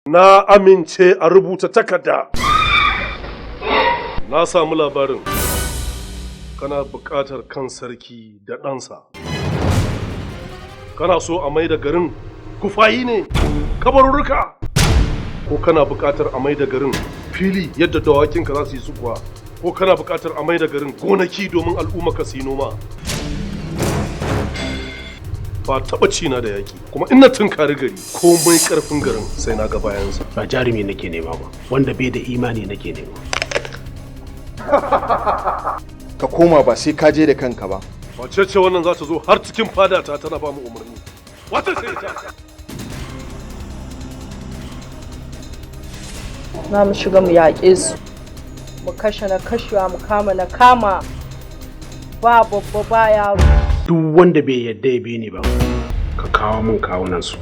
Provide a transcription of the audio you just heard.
Na amince a rubuta takarda. Na samu labarin kana buƙatar kan sarki da ɗansa. Kana so a maida garin kufayi ne, kabarurruka? Ko kana buƙatar a maida garin fili yadda dawakinka za su yi sukuwa? Ko kana buƙatar a maida garin gonaki domin al'umma ka su yi noma? Ba taɓa cina da yaƙi, kuma ina tunkari gari komai ƙarfin garin sai na ga bayansa. Ba jarumi nake nema ba, wanda bai da imani nake nema. Ka koma ba sai ka je da kanka ba. Wace ce wannan za ta zo har cikin fadata tana ba mu umarni? Wata ce ita? Za mu shiga mu yaƙe su, mu kashe na kashewa, mu kama na kama, ba babba ba yaro. Duk wanda bai yadda ya bi ni ba, ka kawo mun kawunan su.